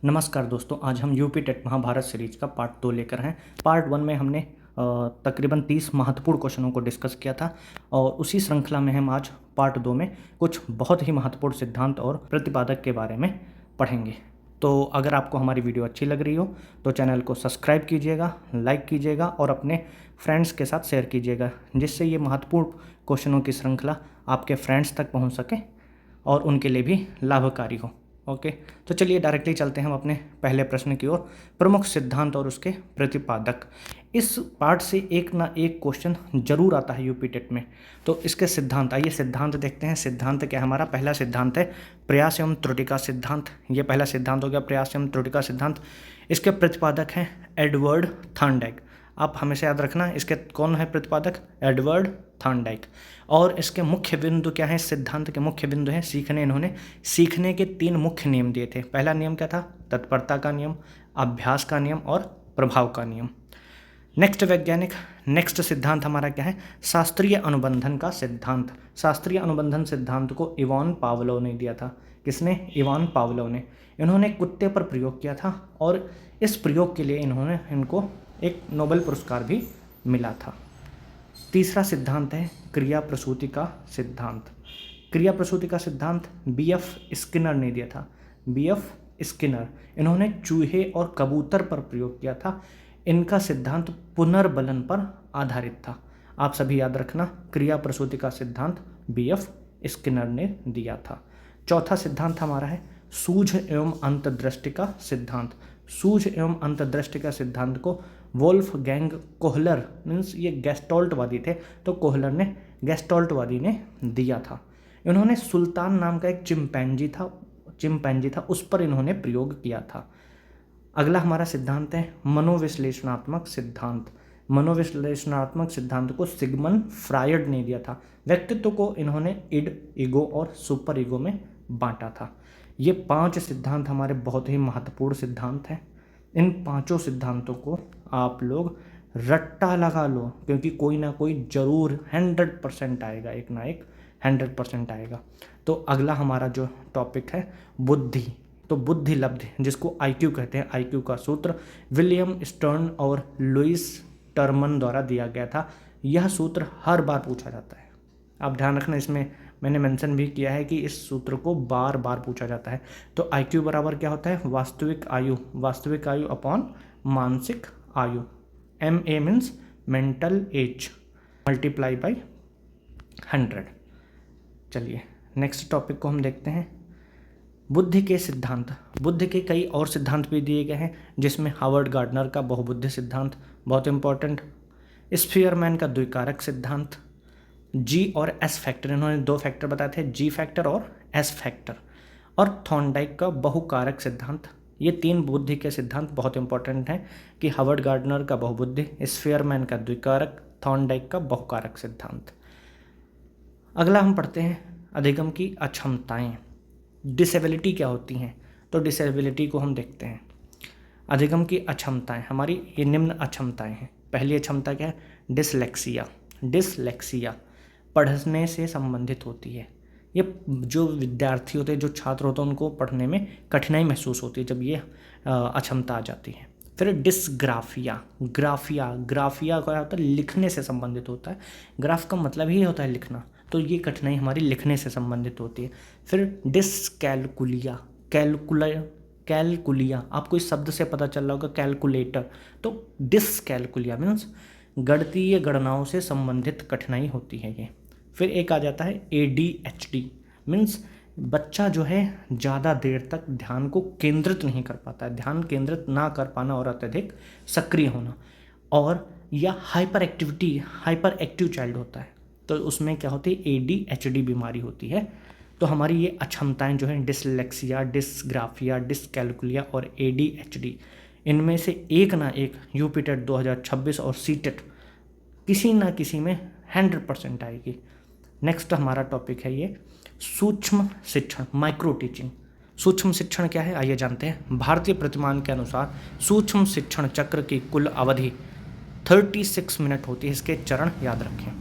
नमस्कार दोस्तों, आज हम यूपी टेट महाभारत सीरीज का पार्ट 2 लेकर हैं। पार्ट 1 में हमने तकरीबन 30 महत्वपूर्ण क्वेश्चनों को डिस्कस किया था और उसी श्रृंखला में हम आज पार्ट 2 में कुछ बहुत ही महत्वपूर्ण सिद्धांत और प्रतिपादक के बारे में पढ़ेंगे। तो अगर आपको हमारी वीडियो अच्छी लग रही हो तो चैनल को सब्सक्राइब कीजिएगा, लाइक कीजिएगा और अपने फ्रेंड्स के साथ शेयर कीजिएगा, जिससे ये महत्वपूर्ण क्वेश्चनों की श्रृंखला आपके फ्रेंड्स तक पहुँच सके और उनके लिए भी लाभकारी हो। ओके, तो चलिए डायरेक्टली चलते हैं हम अपने पहले प्रश्न की ओर। प्रमुख सिद्धांत और उसके प्रतिपादक। इस पार्ट से एक ना एक क्वेश्चन जरूर आता है यूपी टेट में। तो इसके सिद्धांत, आइए सिद्धांत देखते हैं। सिद्धांत क्या है हमारा? पहला सिद्धांत है प्रयास एवं त्रुटि का सिद्धांत। ये पहला सिद्धांत हो गया, प्रयास एवं त्रुटि का सिद्धांत। इसके प्रतिपादक हैं एडवर्ड थॉर्नडाइक। आप हमेशा याद रखना, इसके कौन है प्रतिपादक? Edward Thorndike. और इसके मुख्य बिंदु क्या है? इस सिद्धांत के मुख्य बिंदु हैं इन्होंने सीखने के 3 मुख्य नियम दिए थे। पहला नियम क्या था? तत्परता का नियम, अभ्यास का नियम और प्रभाव का नियम। नेक्स्ट सिद्धांत हमारा क्या है? शास्त्रीय अनुबंधन का सिद्धांत। शास्त्रीय अनुबंधन सिद्धांत को इवान पावलोव ने दिया था। किसने? इवान पावलोव ने। इन्होंने कुत्ते पर प्रयोग किया था और इस प्रयोग के लिए इनको एक नोबेल पुरस्कार भी मिला था। तीसरा सिद्धांत है क्रिया प्रसूति का सिद्धांत। क्रिया प्रसूति का सिद्धांत बीएफ स्किनर ने दिया था। बीएफ स्किनर, इन्होंने चूहे और कबूतर पर प्रयोग किया था। इनका सिद्धांत पुनर्बलन पर आधारित था। आप सभी याद रखना, क्रिया प्रसूति का सिद्धांत बीएफ स्किनर ने दिया था। चौथा सिद्धांत हमारा है सूझ एवं अंतर्दृष्टि का सिद्धांत। सूझ एवं अंतर्दृष्टि का सिद्धांत को वोल्फगैंग कोहलर, मीन्स ये गेस्टॉल्टवादी थे, तो कोहलर ने गेस्टॉल्टवादी ने दिया था। इन्होंने सुल्तान नाम का एक चिंपैंजी था, उस पर इन्होंने प्रयोग किया था। अगला हमारा सिद्धांत है मनोविश्लेषणात्मक सिद्धांत। मनोविश्लेषणात्मक सिद्धांत को सिगमंड फ्रायड ने दिया था। व्यक्तित्व को इन्होंने इड, ईगो और सुपर ईगो में बांटा था। ये 5 सिद्धांत हमारे बहुत ही महत्वपूर्ण सिद्धांत हैं। इन 5 सिद्धांतों को आप लोग रट्टा लगा लो, क्योंकि कोई ना कोई जरूर 100% आएगा, एक ना एक 100% आएगा। तो अगला हमारा जो टॉपिक है बुद्धि। तो बुद्धि लब्धि, जिसको आईक्यू कहते हैं, आईक्यू का सूत्र विलियम स्टर्न और लुइस टर्मन द्वारा दिया गया था। यह सूत्र हर बार पूछा जाता है, आप ध्यान रखना। इसमें मैंने मेंशन भी किया है कि इस सूत्र को बार बार पूछा जाता है। तो आईक्यू बराबर क्या होता है? वास्तविक आयु अपॉन मानसिक आयु। MA means mental S multiply by 100। चलिए नेक्स्ट टॉपिक को हम देखते हैं। बुद्धि के सिद्धांत। बुद्धि के कई और सिद्धांत भी दिए गए हैं, जिसमें हावर्ड गार्डनर का बहुबुद्धि सिद्धांत बहुत इंपॉर्टेंट, स्फीयरमैन का द्विकारक सिद्धांत, जी और एस फैक्टर, इन्होंने 2 फैक्टर बताए थे, जी फैक्टर और एस फैक्टर, और थॉर्नडाइक का बहुकारक सिद्धांत। ये 3 बुद्धि के सिद्धांत बहुत इंपॉर्टेंट हैं कि हावर्ड गार्डनर का बहुबुद्धि, स्फीयरमैन का द्विकारक, थॉर्नडाइक का बहुकारक सिद्धांत। अगला हम पढ़ते हैं अधिगम की अक्षमताएं। डिसेबिलिटी क्या होती हैं? तो डिसेबिलिटी को हम देखते हैं। अधिगम की अक्षमताएं हमारी ये निम्न अक्षमताएं हैं। पहली अक्षमता क्या है? डिसलेक्सिया पढ़ने से संबंधित होती है। ये जो विद्यार्थी होते हैं, जो छात्र होते हैं, उनको पढ़ने में कठिनाई महसूस होती है जब ये अक्षमता आ जाती है। फिर डिसग्राफिया। ग्राफिया क्या होता है? लिखने से संबंधित होता है। ग्राफ का मतलब ही होता है लिखना, तो ये कठिनाई हमारी लिखने से संबंधित होती है। फिर डिसकैलकुलिया, कैलकुलिया आपको इस शब्द से पता चल रहा होगा, कैलकुलेटर। तो डिसकैलकुलिया मीन्स गणितीय गणनाओं से संबंधित कठिनाई होती है ये। फिर एक आ जाता है ADHD मीन्स बच्चा जो है ज़्यादा देर तक ध्यान को केंद्रित नहीं कर पाता है, ध्यान केंद्रित ना कर पाना और अत्यधिक सक्रिय होना। और या हाइपर एक्टिव चाइल्ड होता है, तो उसमें क्या होती है? ADHD बीमारी होती है। तो हमारी ये अक्षमताएं जो हैं डिसलेक्सिया, डिसग्राफिया, डिसकैलकुलिया और ADHD, इनमें से एक ना एक यूपी टेट 2026 और सीटेट किसी ना किसी में 100% आएगी। नेक्स्ट हमारा टॉपिक है ये सूक्ष्म शिक्षण, माइक्रो टीचिंग। सूक्ष्म शिक्षण क्या है? आइए जानते हैं। भारतीय प्रतिमान के अनुसार सूक्ष्म शिक्षण चक्र की कुल अवधि 36 मिनट होती है। इसके चरण याद रखें।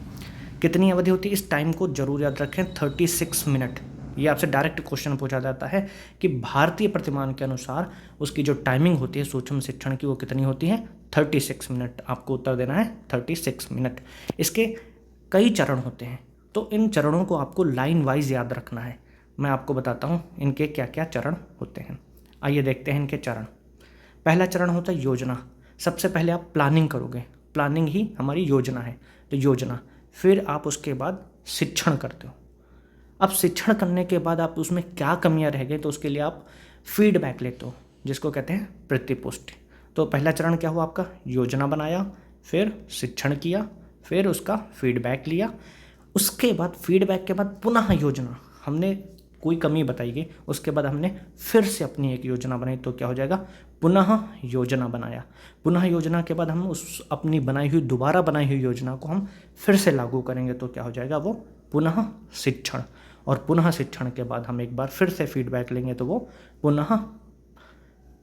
कितनी अवधि होती है? इस टाइम को जरूर याद रखें, 36 मिनट। ये आपसे डायरेक्ट क्वेश्चन पूछा जाता है कि भारतीय प्रतिमान के अनुसार उसकी जो टाइमिंग होती है सूक्ष्म शिक्षण की वो कितनी होती है, 36 मिनट। आपको उत्तर देना है 36 मिनट। इसके कई चरण होते हैं, तो इन चरणों को आपको लाइन वाइज याद रखना है। मैं आपको बताता हूँ इनके क्या क्या चरण होते हैं। आइए देखते हैं इनके चरण। पहला चरण होता है योजना। सबसे पहले आप प्लानिंग करोगे, प्लानिंग ही हमारी योजना है, तो योजना। फिर आप उसके बाद शिक्षण करते हो। अब शिक्षण करने के बाद आप उसमें क्या कमियां रह गई तो उसके लिए आप फीडबैक लेते हो, जिसको कहते हैं प्रतिपुष्टि। तो पहला चरण क्या हुआ आपका, योजना बनाया, फिर शिक्षण किया, फिर उसका फीडबैक लिया। उसके बाद फीडबैक के बाद पुनः योजना, हमने कोई कमी बताई गई, उसके बाद हमने फिर से अपनी एक योजना बनाई, तो क्या हो जाएगा, पुनः योजना बनाया। पुनः योजना के बाद हम उस अपनी बनाई हुई दोबारा बनाई हुई योजना को हम फिर से लागू करेंगे, तो क्या हो जाएगा, वो पुनः शिक्षण। और पुनः शिक्षण के बाद हम एक बार फिर से फीडबैक लेंगे, तो वो पुनः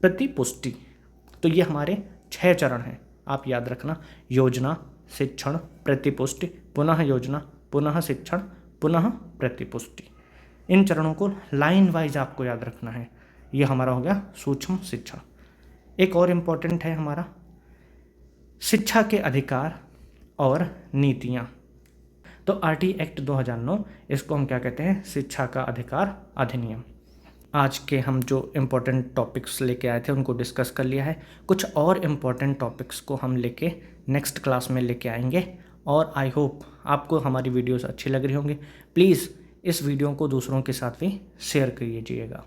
प्रतिपुष्टि। तो ये हमारे 6 चरण हैं, आप याद रखना। योजना, शिक्षण, प्रतिपुष्टि, पुनः योजना, पुनः शिक्षण, पुनः प्रतिपुष्टि। इन चरणों को लाइन वाइज आपको याद रखना है। ये हमारा हो गया सूक्ष्म शिक्षण। एक और इम्पॉर्टेंट है हमारा शिक्षा के अधिकार और नीतियाँ। तो आरटी एक्ट 2009, इसको हम क्या कहते हैं, शिक्षा का अधिकार अधिनियम। आज के हम जो इम्पोर्टेंट टॉपिक्स लेके आए थे उनको डिस्कस कर लिया है। कुछ और इम्पोर्टेंट टॉपिक्स को हम लेके नेक्स्ट क्लास में लेके आएंगे। और आई होप आपको हमारी वीडियोस अच्छी लग रही होंगी। प्लीज़ इस वीडियो को दूसरों के साथ भी शेयर कीजिएगा।